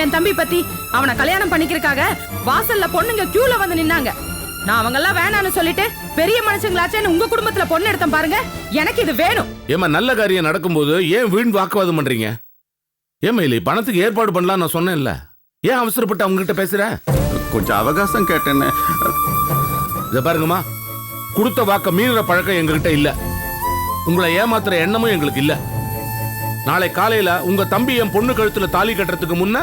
என் தம்பி பத்தி? அவனை கல்யாணம் பண்ணிக்கிறதுக்காக வாசல்ல பொண்ணுங்க கியூல வந்து நின்னாங்க. நான் அவங்கெல்லாம் வேணான்னு சொல்லிட்டு பெரிய மனுஷங்களாச்சேன்னு உங்க குடும்பத்துல பொண்ணு எடுத்தேன் பாருங்க. எனக்கு இது வேணும். ஏமா நல்ல காரியம் நடக்கும்போது ஏன் வீண் வாக்குவாதம் பண்றீங்க? ஏமா இல்லை பணத்துக்கு ஏற்பாடு பண்ணலாம் நான் சொன்னேன்ல, ஏன் அவசரப்பட்டு அவங்க கிட்ட பேசுற? கொஞ்சம் அவகாசம் கேட்டேன்னு. இத பாருங்கம்மா, கொடுத்த வாக்க மீறுற பழக்கம் எங்ககிட்ட இல்ல. உங்களை ஏமாத்துற எண்ணமும் எங்களுக்கு இல்ல. நாளை காலையில உங்க தம்பி என் பொண்ணு கழுத்துல தாலி கட்டுறதுக்கு முன்ன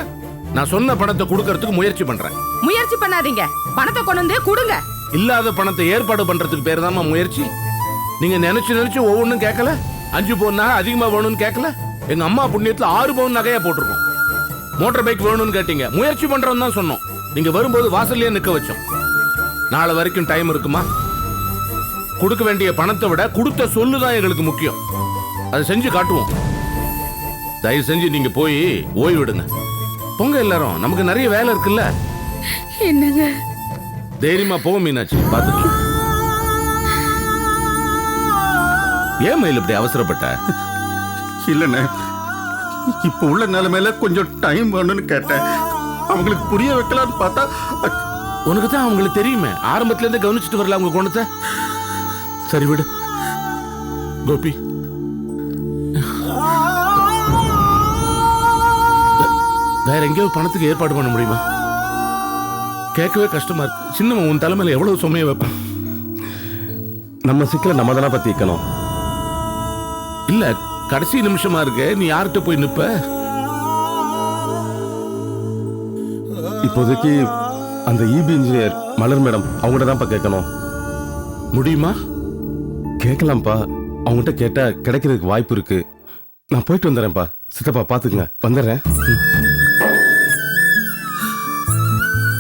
நான் சொன்ன பணத்தை கொடுக்கறதுக்கு முயற்சி பண்றேன். முயற்சி பண்ணாதீங்க, பணத்தை கொண்டு வந்து கொடுங்க. இல்லாத பணத்தை ஏற்பாடு பண்றதுக்கு பேர் தான் முயற்சி. நீங்க நினைச்சு ஒவ்வொன்றும் கேட்கல. 5 பவுன் நகை அதிகமா வேணும்னு கேட்கல. எங்க அம்மா புண்ணியத்துல 6 பவுன் நகையா போட்டிருக்கோம். மோட்டார் பைக் வேணும்னு கேட்டீங்க, முயற்சி பண்றோம் தான் சொன்னோம். நீங்க வரும்போது வாசல்லையே நிக்க வச்சோம். நாளை வரைக்கும் டைம் இருக்குமா? கொடுக்க வேண்டிய பணத்தை விட கொடுத்த சொல்லுதான் எங்களுக்கு முக்கியம். அதை செஞ்சு காட்டுவோம். தயவு செஞ்சு நீங்க போய் ஓய்விடுங்க. பொங்க எல்லாரும், நமக்கு நிறைய வேலை இருக்குல்ல. என்னங்க? தைரியமா போ மீனாட்சி, பாத்துக்கலாம். ஏன் மயில் இப்படி அவசரப்பட்ட? இல்லண்ணே, இப்ப உள்ள நிலைமையில கொஞ்சம் டைம் வேணும்னு கேட்டேன். அவங்களுக்கு புரிய வைக்கலான்னு பார்த்தா. உனக்கு தான் அவங்களுக்கு தெரியுமே, ஆரம்பத்துல இருந்து கவனிச்சுட்டு வரல அவங்க குணத்தை. சரி விடு கோபி. வேற எங்கேயோ பணத்துக்கு ஏற்பாடு பண்ண முடியுமா? கேட்கவே கஷ்டமா இருக்கு. சின்னவன் உன் தலைமையில எவ்வளவு சுமைய வைப்பான். நம்ம சிக்கல நம்ம தானே பத்தி வைக்கணும். இல்ல கடைசி நிமிஷமா இருக்கு, நீ யார்கிட்ட போய் நிப்ப? இப்போதைக்கு அந்த இபி இன்ஜினியர் மலர் மேடம் அவங்ககிட்ட தான்ப்பா கேட்கணும். முடியுமா? கேட்கலாம்ப்பா, அவங்ககிட்ட கேட்டா கிடைக்கிறதுக்கு வாய்ப்பு இருக்கு. நான் போயிட்டு வந்துடுறேன்ப்பா. சித்தப்பா பாத்துக்குங்க, வந்துடுறேன்.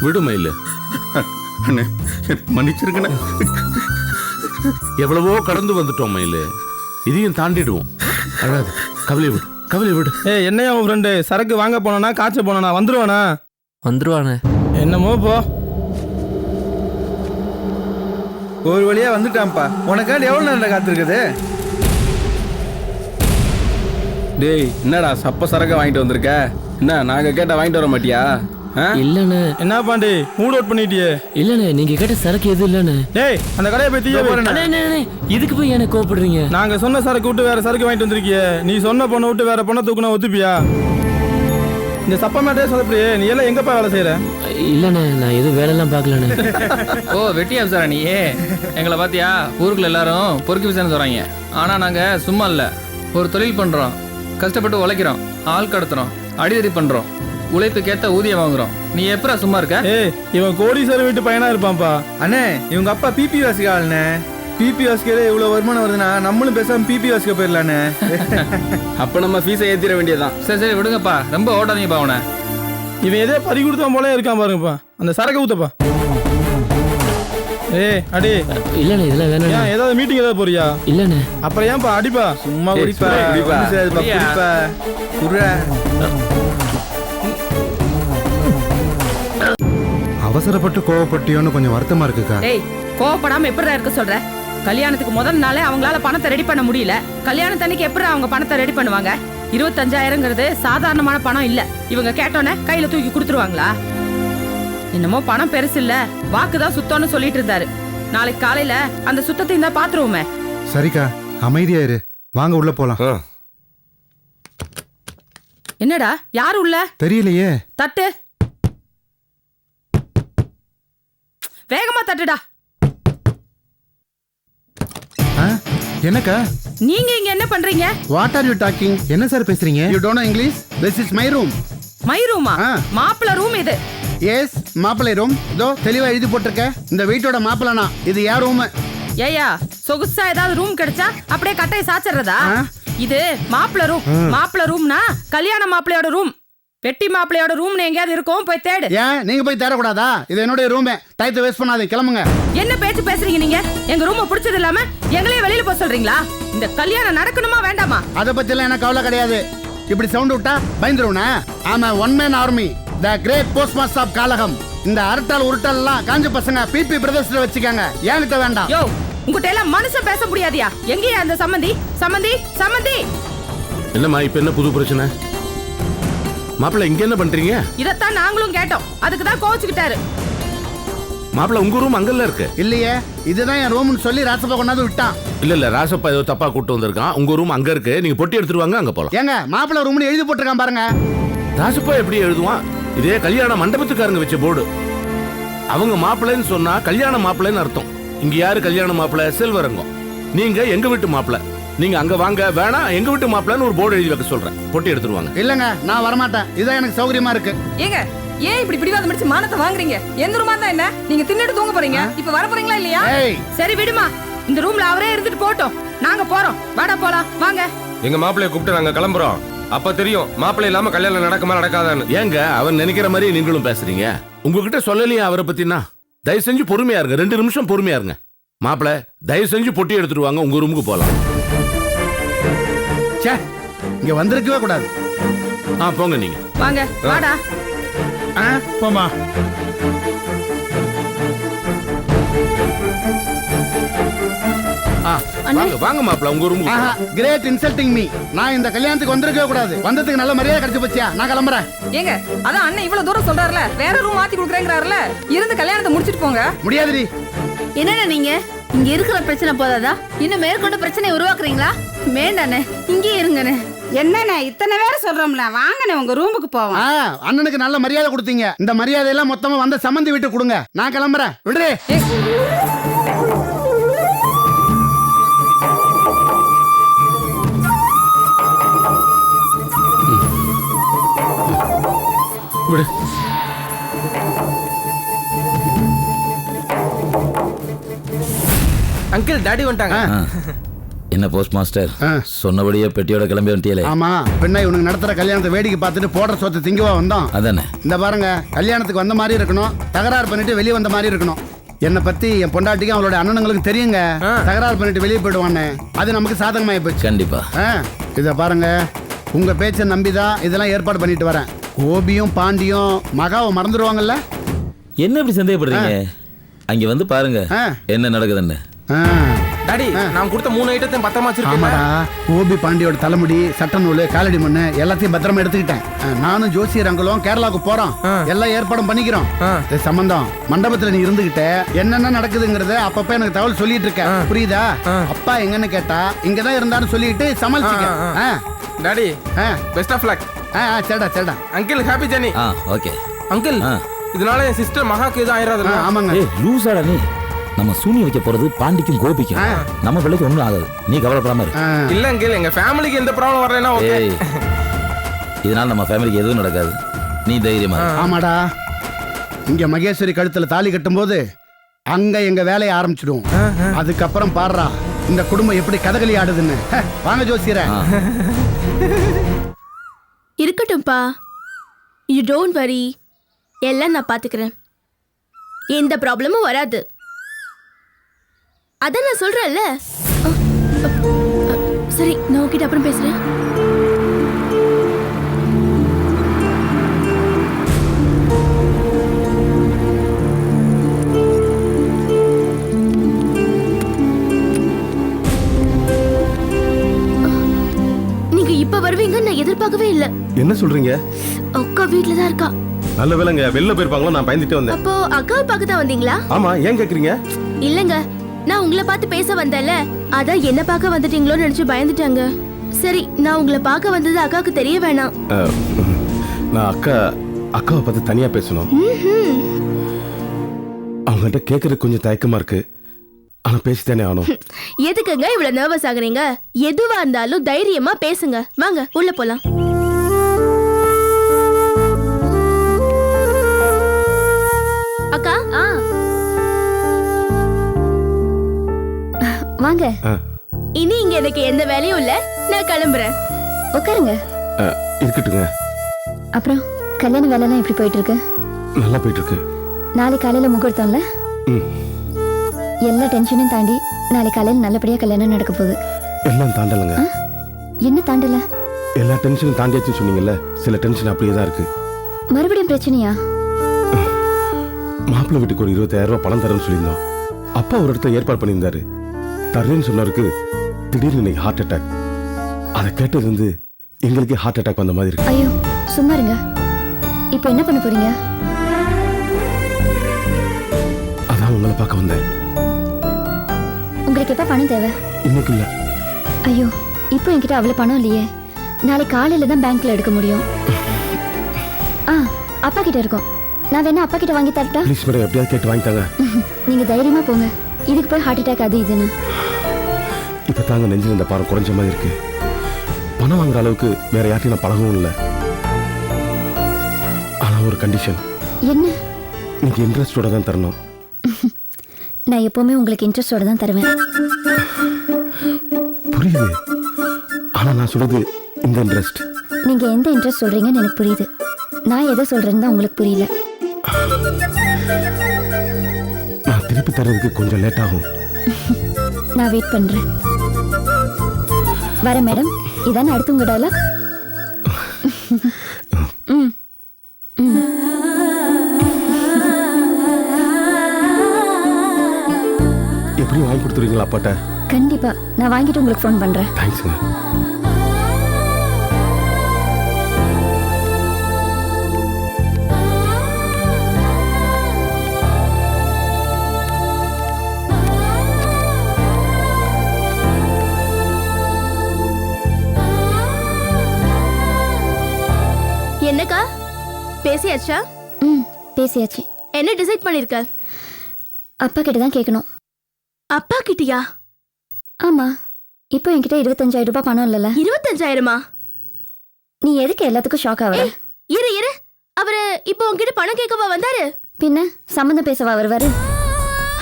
விடு மயில். அண்ணே மன்னிச்சிருக்கண்ணே. எவ்வளவோ கடந்து வந்துட்டோம் மயில், இதையும் தாண்டிடுவோம். அழாது, கவலை விடு, கவலை விடு. என்னையா உன் ஃப்ரெண்டு சரக்கு வாங்க போனா காய்ச்ச போனா வந்துருவானா? வந்துருவானே. என்னமோ போ. ஒரு வழியா வந்துட்டான்ப்பா. உனக்காண்டி எவ்வளவு நேரம் காத்திருக்குது? டேய் என்னடா சப்ப சரக்கு வாங்கிட்டு வந்திருக்க? என்ன நாங்க கேட்ட வாங்கிட்டு வர மாட்டியா? இல்லண்ணே. என்ன பாண்டி மூட் அவுட் பண்ணிட்டியே? இல்லண்ணே, நீங்க கேட்ட சரக்கு எதுவும் இல்லண்ணே. டேய் அந்த கடையை போய் தீய போறேன். இதுக்கு போய் எனக்கு கோபப்படுறீங்க? நாங்க சொன்ன சரக்கு விட்டு வேற சரக்கு வாங்கிட்டு வந்திருக்கியே. நீ சொன்ன பொண்ணை விட்டு வேற பொண்ணை தூக்குனா ஒத்துப்பியா? இந்த சப்ப மேட்டே சொதப்படியே. நீ எல்லாம் எங்கப்பா வேலை செய்யற? இல்லண்ணே, நான் எதுவும் வேலையெல்லாம் பார்க்கலண்ணே. ஓ வெட்டி அப்சாரா நீ? எங்களை பாத்தியா? ஊருக்குள்ள எல்லாரும் பொறுக்கி விசாரணை சொல்றாங்க. ஆனா நாங்க சும்மா இல்ல, ஒரு தொழில் பண்றோம், கஷ்டப்பட்டு உழைக்கிறோம், ஆள் கடத்துறோம், அடிதடி பண்றோம், உழைப்புக்கேத்த ஊதியம் வாங்குறோம். நீ எப்பரா சும்மா இருக்க? இவன் கோடீஸ்வரர் வீட்டு பையனா இருப்பான்ப்பா. அண்ணே இவங்க அப்பா பிபி வாசிக்காள்ண்ணே. பிபி வாசிக்கல இவ்வளவு வருமானம் வருதுன்னா நம்மளும் பேசாம பிபி வாசிக்க போயிடலாண்ணே. அப்ப நம்ம ஃபீஸை ஏத்திர வேண்டியதான். சரி சரி விடுங்கப்பா, ரொம்ப ஓட்டாதீங்கப்பா அவனை. இவன் எதே பறி கொடுத்தவன் போல இருக்கான் பாருங்கப்பா. அந்த சரக்கு ஊத்தப்பா. அடி. இல்லண்ணே, இதெல்லாம் வேணாம். ஏன் ஏதாவது மீட்டிங் ஏதாவது போறியா? இல்லண்ணே. அப்புறம் ஏன்பா அடிப்பா? சும்மா குடிப்பா. அவசரப்பட்டு கோவப்பட்டியோன்னு கொஞ்சம் வருத்தமா இருக்குக்கா. டேய் கோவப்படாம எப்படிடா இருக்க சொல்ற? கல்யாணத்துக்கு முதல் நாளே அவங்களால பணத்தை ரெடி பண்ண முடியல. கல்யாணத்தன்னைக்கு எப்படி அவங்க பணத்தை ரெடி பண்ணுவாங்க? 25,000ங்கிறது சாதாரணமான பணம் இல்ல. இவங்க கேட்டோன்னே கையில தூக்கி கொடுத்துருவாங்களா? என்னமோ பணம் பெருசு இல்ல, வாக்குதான் சுத்தம்னு சொல்லிட்டு இருந்தாரு. நாளைக்கு காலையில அந்த சுத்தத்தை தான் பாத்துருவோமே. சரிக்கா, அமைதியா இரு. வாங்க உள்ள போலாம். என்னடா யாரு உள்ள? தெரியலையே. தட்டு, வேகமா தட்டுடா. என்னக்கா நீங்க இங்க என்ன பண்றீங்க? What are you talking? என்ன சார் பேசுறீங்க? You don't know English? This is my room. My ரூமா? மாப்பிள்ள ரூம் இது. எஸ், மாப்பிள்ளை ரூம். இதோ தெளிவா எழுதி போட்டிருக்க. இந்த வீட்டோட மாப்பிள்ளனா இது யார் ரூம்? ஏயா சொகுசா ஏதாவது ரூம் கிடைச்சா அப்படியே கட்டையை சாச்சிடுறதா? இது மாப்பிள்ள ரூம். மாப்பிள்ள ரூம்னா கல்யாண மாப்பிள்ளையோட ரூம். வெட்டி மாப்பிள்ளையோட ரூம்னு எங்கயாவது இருக்கும், போய் தேடு. ஏன் நீங்க போய் தேடக்கூடாதா? இது என்னோட ரூம். டைத்தை வேஸ்ட் பண்ணாதீங்க, கிளம்புங்க. என்ன பேச்சு பேசுறீங்க நீங்க? எங்க ரூம் பிடிச்சது இல்லாம எங்களையே வெளியில போக சொல்றீங்களா? இந்த கல்யாணம் நடக்கணுமா வேண்டாமா? அத பத்தி எல்லாம் எனக்கு கவலை கிடையாது. இப்படி சவுண்ட் விட்டா பயந்துருவனா? ஆமா, one man army, the great postmaster of காலகம். இந்த அரட்டால் உருட்டால் எல்லாம் காஞ்ச பசங்க பிபி பிரதர்ஸ்ல வச்சுக்காங்க. ஏன்கிட்ட வேண்டாம். யோ உங்ககிட்ட எல்லாம் மனுஷன் பேச முடியாதியா? எங்கயா அந்த சம்மந்தி? சம்மந்தி சம்மந்தி. என்னம்மா இப்ப என்ன புது பிரச்சனை? மாப்பிள்ள இங்க என்ன பண்றீங்க? இதத்தான் நாங்களும் கேட்டோம், அதுக்கு தான் கோச்சுக்கிட்டாரு. மாப்பிள்ள உங்க ரூம் அங்கல்ல இருக்கு. இல்லையே, இதுதான் என் ரூம்னு சொல்லி ராசப்பா கொண்டாந்து விட்டான். இல்ல ராசப்பா ஏதோ தப்பா கூட்டு வந்திருக்கான். உங்க ரூம் அங்க இருக்கு, நீங்க பொட்டி எடுத்துட்டு வாங்க, அங்க போலாம். ஏங்க மாப்பிள்ள ரூம்னு எழுதி போட்டிருக்கான் பாருங்க. ராசப்பா எப்படி எழுதுவான்? இதே கல்யாண மண்டபத்துக்காரங்க வச்ச போர்டு. அவங்க மாப்பிள்ளைன்னு சொன்னா கல்யாண மாப்பிள்ளைன்னு அர்த்தம். இங்க யாரு கல்யாண மாப்பிள்ளை? செல்வரங்கம். நீங்க எங்க வீட்டு மாப்பிள்ளை. நீங்க அங்க வாங்க, வேணா எங்க வீட்டு மாப்பிள்ளைன்னு ஒரு போர்டு எழுதி வைக்க சொல்றேன். பொட்டி எடுத்துருவாங்க. இல்லங்க, நான் வரமாட்டேன். இதான் எனக்கு சௌகரியமா இருக்கு. ஏங்க ஏன் இப்படி பிடிவாதம் பிடிச்சு மானத்தை வாங்குறீங்க? எந்த ரூமா தான் என்ன? நீங்க தின்னுட்டு தூங்க போறீங்க, இப்ப வர போறீங்களா இல்லையா? சரி விடுமா, இந்த ரூம்ல அவரே இருந்துட்டு போட்டோம், நாங்க போறோம். வாடா போலாம், வாங்க. எங்க மாப்பிள்ளைய கூப்பிட்டு நாங்க கிளம்புறோம். அப்ப தெரியும் மாப்பிள்ளை இல்லாம கல்யாணம் நடக்குமா நடக்காதான்னு. ஏங்க அவன் நினைக்கிற மாதிரி நீங்களும் பேசுறீங்க? உங்ககிட்ட சொல்லலையா அவரை பத்தினா? தயவு செஞ்சு பொறுமையா இருங்க, 2 நிமிஷம் பொறுமையா இருங்க. மாப்பிள்ள தயவு செஞ்சு பொட்டி எடுத்துட்டு வாங்க, உங்க ரூமுக்கு போலாம். இங்க வந்திருக்கவே கூடாது. போங்க நீங்க. வாங்க, வாடா. போமா. வாங்க வாங்க மாப்பிள்ள, உங்க ரூமுக்கு. Great insulting me. நான் இந்த கல்யாணத்துக்கு வந்திருக்கவே கூடாது. வந்ததுக்கு நல்ல மரியாதை கிடைச்சு போச்சியா? நான் கிளம்புறேன். ஏங்க அதான் அண்ணன் இவ்வளவு தூரம் சொல்றாருல, வேற ரூம் மாத்தி கொடுக்குறேங்கறாருல, இருந்து கல்யாணத்தை முடிச்சிட்டு போங்க. முடியாதுடி. என்னண்ணா நீங்க இங்க இருக்கிற பிரச்சனை போதாதா? இன்னும் மேற்கொண்டு பிரச்சனை உருவாக்குறீங்களா? வேண்டானே, இங்கே இருங்கண்ணே. என்னண்ணே இத்தனை வேற சொல்றோம்ல, வாங்கண்ணே உங்க ரூமுக்கு போவோம். அண்ணனுக்கு நல்ல மரியாதை கொடுத்தீங்க. இந்த மரியாதை எல்லாம் மொத்தமா வந்த சம்மந்தி வீட்டு கொடுங்க. நான் கிளம்புறேன். விடுறே. விடு. அங்கிள் டாடி வந்துட்டாங்க. என்ன போஸ்ட் மாஸ்டர், சொன்னபடியே பெட்டியோட கிளம்பி வந்துட்டியலே? ஆமா, பின்ன இவனுக்கு நடத்துற கல்யாணத்தை வேடிக்கை பார்த்துட்டு போடுற சொத்தை திங்கவா வந்தோம். அதானே. இந்த பாருங்க, கல்யாணத்துக்கு வந்த மாதிரி இருக்கணும், தகராறு பண்ணிட்டு வெளியே வந்த மாதிரி இருக்கணும். என்னை பத்தி என் பொண்டாட்டிக்கும் அவளோட அண்ணனுங்களுக்கு தெரியுங்க. தகராறு பண்ணிட்டு வெளியே போயிடுவான்னு. அது நமக்கு சாதகமாயி போச்சு. கண்டிப்பா. இத பாருங்க, உங்க பேச்சை நம்பிதான் இதெல்லாம் ஏற்பாடு பண்ணிட்டு வரேன். கோபியும் பாண்டியும் மகாவை மறந்துடுவாங்கல்ல? என்ன இப்படி சந்தேகப்படுறீங்க? அங்க வந்து பாருங்க என்ன நடக்குதுன்னு. டாடி நான் கொடுத்த 3 ஐட்டத்தையும் பத்திரமா வச்சிருக்கேன். ஆமாடா, கோபி பாண்டியோட தலைமுடி, சட்ட நூல், காலடி மண்ணு எல்லாத்தையும் பத்திரமா எடுத்துக்கிட்டேன். நானும் ஜோசியர் அங்கலும் கேரளாவுக்கு போறோம். எல்லாம் ஏற்பாடும் பண்ணிக்கிறோம். சம்பந்தம் மண்டபத்துல நீ இருந்துகிட்ட என்னென்ன நடக்குதுங்கறத அப்பப்ப எனக்கு தகவல் சொல்லிட்டு இருக்க. புரியுதா? அப்பா எங்கன்னு கேட்டா இங்கதான் இருந்தான்னு சொல்லிட்டு சமாளிச்சுக்க. Daddy best of luck. சரிடா சரிடா. Uncle happy journey. Okay uncle, இதனால என் சிஸ்டர் மகாக்கு எதுவும் ஆயிராதுல்ல? ஆமாங்க. ஏய் லூசாடா நீ. நம்ம சூனி வைக்க போறது பாண்டிக்கும் கோபிக்கும். நம்ம பிள்ளைக்கு ஒண்ணும் ஆகாது, நீ கவலைப்படாம இரு. இல்ல அங்கிள், எங்க ஃபேமிலிக்கு எந்த ப்ராப்ளம் வரலனா ஓகே. இதனால நம்ம ஃபேமிலிக்கு எதுவும் நடக்காது, நீ தைரியமா இரு. ஆமாடா, இங்க மகேஸ்வரி கழுத்துல தாலி கட்டும்போது அங்க எங்க வேலையை ஆரம்பிச்சிடுவோம். அதுக்கப்புறம் பாடுறா இந்த குடும்பம் எப்படி கதகளி ஆடுதுன்னு. வாங்க ஜோசியரே. இருக்கட்டும்பா, யூ டோன்ட் வரி, எல்லாம் நான் பாத்துக்கிறேன். எந்த ப்ராப்ளமும் வராது. அதான் நான் சொல்றேன்ல. சரி, நான் உங்ககிட்ட அப்புறம் பேசுறேன். நீங்க இப்ப வருவீங்க நான் எதிர்பார்க்கவே இல்ல. என்ன சொல்றீங்க? அக்கா வீட்ல தான் இருக்கா. நல்ல வேலைங்க, வெளில போயிருப்பாங்களோ, நான் பயந்துட்டே வந்தேன். அப்போ அக்காவை பார்க்க தான் வந்தீங்களா? ஆமா, ஏன் கேக்குறீங்க? இல்லங்க, நான் உங்களை பார்த்து பேச வந்தேன்ல, அதான் என்ன பார்க்க வந்துட்டீங்களோன்னு நினைச்சு பயந்துட்டாங்க. சரி, நான் உங்களை பார்க்க வந்தது அக்காவுக்கு தெரிய வேணாம். நான் அக்காவை பார்த்து தனியா பேசணும். அவங்ககிட்ட கேட்கறது கொஞ்சம் தயக்கமா இருக்கு, ஆனா பேசித்தானே ஆகணும். எதுக்குங்க இவ்வளவு நர்வஸ் ஆகுறீங்க? எதுவா இருந்தாலும் தைரியமா பேசுங்க. வாங்க உள்ள போலாம். அக்கா வாங்க. இனி இங்க எனக்கு எந்த வேலையும் இல்ல, நான் கிளம்புறேன். உட்காருங்க. இருக்கட்டுங்க. அப்புறம் கல்யாண வேலைலாம் எப்படி போயிட்டு இருக்கு? நல்லா போயிட்டு இருக்கு. நாளைக்கு காலையில முகூர்த்தம்ல? எல்லா டென்ஷனும் தாண்டி நாளைக்கு காலையில நல்லபடியா கல்யாணம் நடக்க போகுது. எல்லாம் தாண்டலங்க. என்ன தாண்டல? எல்லா டென்ஷனும் தாண்டியாச்சுன்னு சொன்னீங்கல்ல, சில டென்ஷன் அப்படியே தான் இருக்கு. மறுபடியும் பிரச்சனையா? மாப்பிள்ளை வீட்டுக்கு ஒரு 20,000 ரூபாய் பணம் தரேன்னு சொல்லியிருந்தோம். அப்பா ஒரு இடத்த ஏற்பாடு பண்ணியிருந்தாரு. தரேன்னு சொன்னவருக்கு திடீர்னு ஹார்ட் அட்டாக். அதை கேட்டது எங்களுக்கே ஹார்ட் அட்டாக் வந்த மாதிரி இருக்கு. ஐயோ, சும்மா இருங்க. இப்போ என்ன பண்ண போறீங்க? அதான் உங்களை பார்க்க வந்தேன். உங்களுக்கு எப்ப பணம் தேவை? இன்னைக்கு இல்ல. ஐயோ, இப்போ என்கிட்ட அவ்வளவு பணம் இல்லையே. நாளைக்கு காலையில தான் பேங்க்ல எடுக்க முடியும். அப்பா கிட்ட இருக்கும். நான் வேணா அப்பா கிட்ட வாங்கி தரட்டா? ப்ளீஸ் மேடம், எப்படியாவது கேட்டு வாங்கிட்டாங்க. நீங்க தைரியமா போங்க. இதுக்கு போய் ஹார்ட் அட்டாக் அது இதுன்னு. இப்ப தாங்க நெஞ்சில் இந்த பாரம் குறைஞ்ச மாதிரி இருக்கு. பணம் வாங்குற அளவுக்கு வேற யார்ட்டையும் நான் பழகவும் இல்லை. ஆனா ஒரு கண்டிஷன். என்ன? நீங்க இன்ட்ரெஸ்டோட தான் தரணும். நான் எப்பவுமே உங்களுக்கு இன்ட்ரெஸ்டோட தான் தருவேன். புரியுது. ஆனா நான் சொல்றது இந்த இன்ட்ரெஸ்ட். நீங்க எந்த இன்ட்ரெஸ்ட் சொல்றீங்கன்னு எனக்கு புரியுது. நான் எதை சொல்றேன்னு தான் உங்களுக்கு புரியல. நான் திருப்பி தர்றதுக்கு கொஞ்சம் லேட் ஆகும். நான் வெயிட் பண்றேன். வரேன் மேடம். இதானே அடுத்து உங்க டயலாக்? எப்படி வாங்கி கொடுத்துருவீங்களா அப்பாட்ட? கண்டிப்பா. நான் வாங்கிட்டு உங்களுக்கு ஃபோன் பண்றேன். தேங்க்ஸ்ங்க. என்னக்கா பேசியாச்சா? பேசியாச்சு. என்ன டிசைட் பண்ணிருக்க? அப்பா கிட்ட தான் கேட்கணும். அப்பா கிட்டயா? ஆமா. இப்போ என்கிட்ட 25,000 ரூபாய் பணம் இல்லல. 25,000மா? நீ எதுக்கு எல்லாத்துக்கும் ஷாக் ஆவற? இரு அவரு இப்போ உன்கிட்ட பணம் கேட்கவா வந்தாரு? பின்ன சம்மந்தம் பேசவா வருவாரு?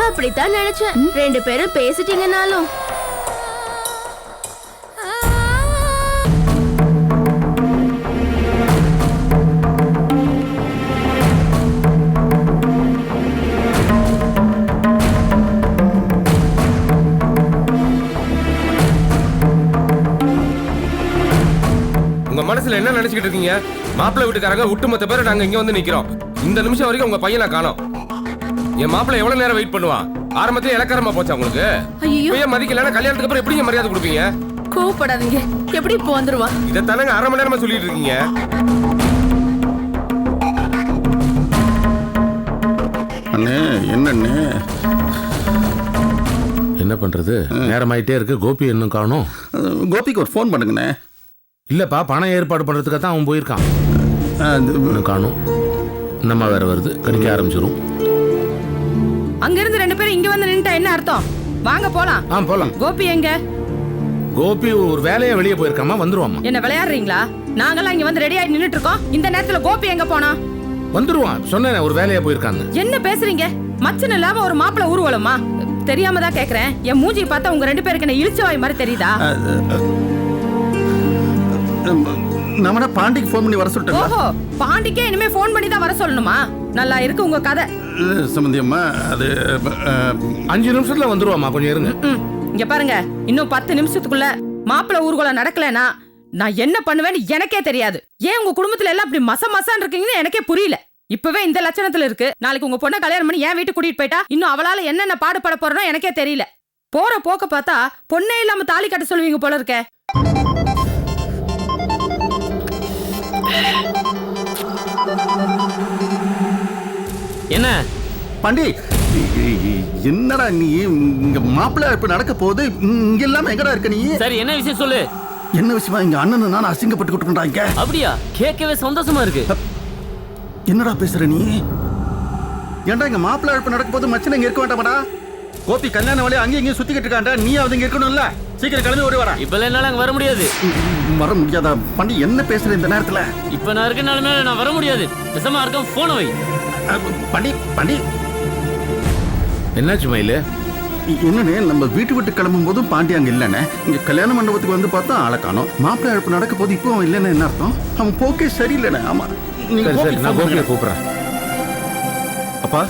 அப்படித்தான் நினைச்சேன். 2 பேரும் பேசிட்டீங்கனாலும். மனசுல என்ன நினைச்சுக்கிட்டு இருக்கீங்க? மாப்பிள்ளை வீட்டுக்காரங்க ஒட்டுமொத்த பேரை நாங்க இங்க வந்து நிக்கிறோம். இந்த நிமிஷம் வரைக்கும் உங்க பையனை காணோம். என் மாப்பிள்ளை எவ்வளவு நேரம் வெயிட் பண்ணுவான்? ஆரம்பத்துல இலக்காரமா போச்சா உங்களுக்கு? பையன் மதிக்கலன்னா கல்யாணத்துக்கு அப்புறம் எப்படிங்க மரியாதை கொடுப்பீங்க? கோவப்படாதீங்க. எப்படி இப்போ வந்துருவான்? இதை தானங்க 1/2 மணி நேரமா சொல்லிட்டு இருக்கீங்க. அண்ணே என்னண்ணே? என்ன பண்றது? நேரமாயிட்டே இருக்கு. கோபி இன்னும் காணோம். கோபிக்கு ஒரு ஃபோன் பண்ணுங்கண்ணே. இல்லப்பா, பணம் ஏற்பாடு பண்றதுக்காக தான் அவன் போயிருக்கான். இன்னும் காணோம். நம்ம வேற வருது, கடிக்க ஆரம்பிச்சிடும். அங்க இருந்து 2 பேரும் இங்க வந்து நின்னுட்டா என்ன அர்த்தம்? வாங்க போலாம். போலாம். கோபி எங்க? கோபி ஒரு வேலையா வெளியே போயிருக்காமா, வந்துருவாமா. என்ன விளையாடுறீங்களா? நாங்கெல்லாம் இங்க வந்து ரெடி ஆகி நின்னுட்டு இருக்கோம். இந்த நேரத்துல கோபி எங்க போனா? வந்துருவான். சொன்னேன் ஒரு வேலையா போயிருக்காங்க. என்ன பேசுறீங்க? மச்சன் இல்லாம ஒரு மாப்பிள ஊர்வலமா? தெரியாம தான் கேக்குறேன். என் மூஞ்சி பார்த்தா உங்க 2 பேருக்கு என்ன இழிச்சவாய் மாதிரி தெரியுதா? நம்ம பாண்டிக்கு ஃபோன் பண்ணி வர சொல்லிட்டேன். ஓஹோ, பாண்டிக்கே இனிமே ஃபோன் பண்ணி தான் வர சொல்லணுமா? நல்லா இருக்கு உங்க கதை. சம்பந்தியம்மா, அது 5 நிமிஷத்துல வந்துருவாமா, கொஞ்சம் இருங்க. இங்க பாருங்க, இன்னும் 10 நிமிஷத்துக்குள்ள மாப்பிள ஊர்வலம் நடக்கலனா நான் என்ன பண்ணுவேன்னு எனக்கே தெரியாது. ஏன் உங்க குடும்பத்துல எல்லாம் அப்படி மசமசான்னு இருக்கீங்கன்னு எனக்கே புரியல. இப்பவே இந்த லட்சணத்துல இருக்கு. நாளைக்கு உங்க பொண்ணை கல்யாணம் பண்ணி என் வீட்டுக்கு கூட்டிட்டு போயிட்டா இன்னும் அவளால என்னென்ன பாடுபட போறனோ எனக்கே தெரியல. போற போக்க பார்த்தா பொண்ணே இல்லாம தாலி கட்ட சொல்லுவீங்க போல இருக்க. என்ன பாண்டி, என்னடா நீ இங்க மாப்பிள்ளை இப்ப நடக்க போகுது, இங்க இல்லாம எங்கடா இருக்க நீ? சரி, என்ன விஷயம் சொல்லு. என்ன விஷயமா? இங்க அண்ணன் நான் அசிங்கப்பட்டு கொடுக்குறாங்க. அப்படியா? கேட்கவே சந்தோஷமா இருக்கு. என்னடா பேசுற நீ? ஏன்டா இங்க மாப்பிள்ளை இப்ப நடக்க போது மச்சனை இங்க இருக்க வேண்டாமாடா? கோபி கல்யாண வேலையை அங்கேயும் இங்கேயும் சுத்திக்கிட்டு இருக்காண்டா. நீ அவங்க இங்க இருக்கணும்ல. சீக்கிரம் கிளம்பி ஓடி வரா. இப்ப என்னால அங்க வர முடியாது. வர முடியாதா? பாண்டி என்ன பேசுற இந்த நேரத்துல? இப்ப நான் இருக்க நிலைமையில நான் வர முடியாது. பேசாம இருக்க போன வை. பாண்டி பாண்டி என்னாச்சு மயிலு? என்னன்னு நம்ம வீட்டு விட்டு கிளம்பும் போதும் பாண்டி அங்க இல்லன்னு, இங்க கல்யாண மண்டபத்துக்கு வந்து பார்த்தா ஆளை காணோம். மாப்பிள்ளை அழைப்பு நடக்க போது இப்போ அவன் இல்லைன்னு என்ன அர்த்தம்? அவன் போக்கே சரியில்லைண்ணே. ஆமா, நான் கோபியை கூப்பிடுறேன். அப்பா.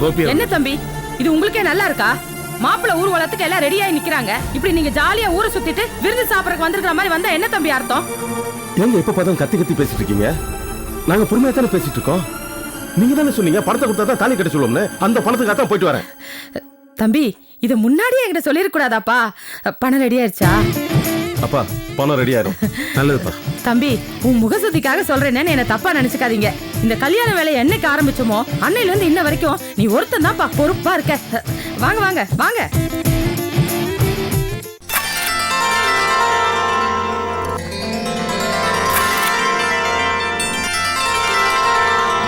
கோபி. என்ன தம்பி, இது உங்களுக்கே நல்லா இருக்கா? மாப்பிள ஊர்வலத்துக்கு எல்லாம் ரெடி ஆகி நிக்கிறாங்க. இப்படி நீங்க ஜாலியா ஊரை சுத்திட்டு விருந்து சாப்பிடறதுக்கு வந்திருக்கிற மாதிரி வந்தா என்ன தம்பி அர்த்தம்? ஏங்க எப்ப பார்த்தாலும் கத்தி கத்தி பேசிட்டு இருக்கீங்க? நாங்க பொறுமையா தானே பேசிட்டு இருக்கோம். நீங்க தானே சொன்னீங்க பணத்தை கொடுத்தா தான் தாலி கட்ட சொல்லுவோம்னு. அந்த பணத்துக்காக தான் போயிட்டு வரேன். தம்பி, இது முன்னாடியே என்கிட்ட சொல்லிருக்க கூடாதாப்பா? பணம் ரெடி ஆயிடுச்சா? அப்பா, பணம் ரெடி ஆயிரும். நல்லதுப்பா. தம்பி உன் முகசுத்திக்காக சொல்றேன்னு என்ன தப்பா நினைச்சுக்காதீங்க. இந்த கல்யாண வேலையை என்னைக்கு ஆரம்பிச்சோமோ அன்னையில இருந்து இன்ன வரைக்கும் நீ ஒருத்தன் தான்ப்பா பொறுப்பா இருக்க. வாங்க வாங்க வாங்க.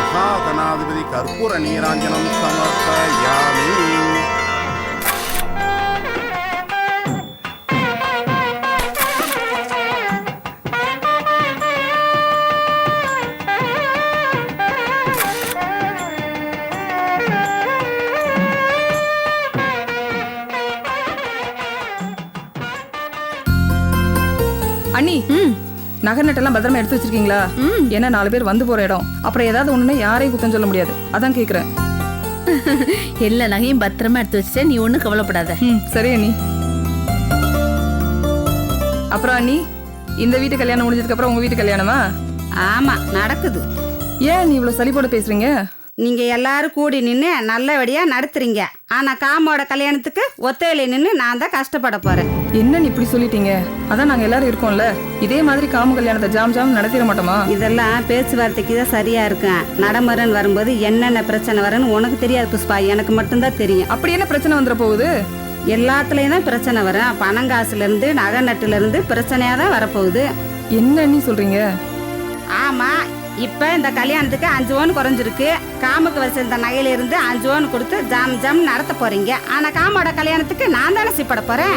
மகாகணாதிபதி கற்பூர நீராஞ்சனம் சமர்ப்பயாமி. அண்ணி நகை நட்டெல்லாம் பத்திரமா எடுத்து வச்சிருக்கீங்களா? ஏன்னா 4 பேர் வந்து போற இடம். அப்புறம் ஏதாவது ஒண்ணுன்னா யாரையும் குத்தம் சொல்ல முடியாது. அதான் கேக்குறேன். எல்லா நகையும் பத்திரமா எடுத்து வச்சுட்டே, நீ ஒன்னும் கவலைப்படாத. சரி அண்ணி. அப்புறம் அண்ணி, இந்த வீட்டு கல்யாணம் முடிஞ்சதுக்கு அப்புறம் உங்க வீட்டு கல்யாணமா? ஆமா நடக்குது. ஏன் நீ இவ்வளவு சலிப்போட பேசுறீங்க? நீங்க எல்லாரும் கூடி நின்று நல்லபடியா நடத்துறீங்க. ஆனா காமோட கல்யாணத்துக்கு ஒத்தையில நின்று நான் தான் கஷ்டப்பட போறேன். என்ன இப்படி சொல்லிட்டீங்க? அதான் நாங்க எல்லாரும் இருக்கோம்ல. இதே மாதிரி காம கல்யாணத்தை ஜாம் ஜாம் நடத்திட மாட்டோமா? இதெல்லாம் பேச்சுவார்த்தைக்கு தான் சரியா இருக்கும். நடைமுறைன்னு வரும்போது என்னென்ன பிரச்சனை வரும்னு உனக்கு தெரியாது புஷ்பா, எனக்கு மட்டும்தான் தெரியும். அப்படி என்ன பிரச்சனை வந்துட போகுது? எல்லாத்துலயும் தான் பிரச்சனை வரும். பணங்காசுல இருந்து நகை நட்டுல இருந்து பிரச்சனையா தான் வரப்போகுது. என்ன நீ சொல்றீங்க? ஆமா, இப்ப இந்த கல்யாணத்துக்கு 5 பவுன் குறைஞ்சிருக்கு. காமுக்கு வச்சிருந்த நகையில இருந்து 5 பவுன் கொடுத்து ஜாம் ஜாம் நடத்த போறீங்க. ஆனா காமோட கல்யாணத்துக்கு நான் தானே சிப்பட போறேன்.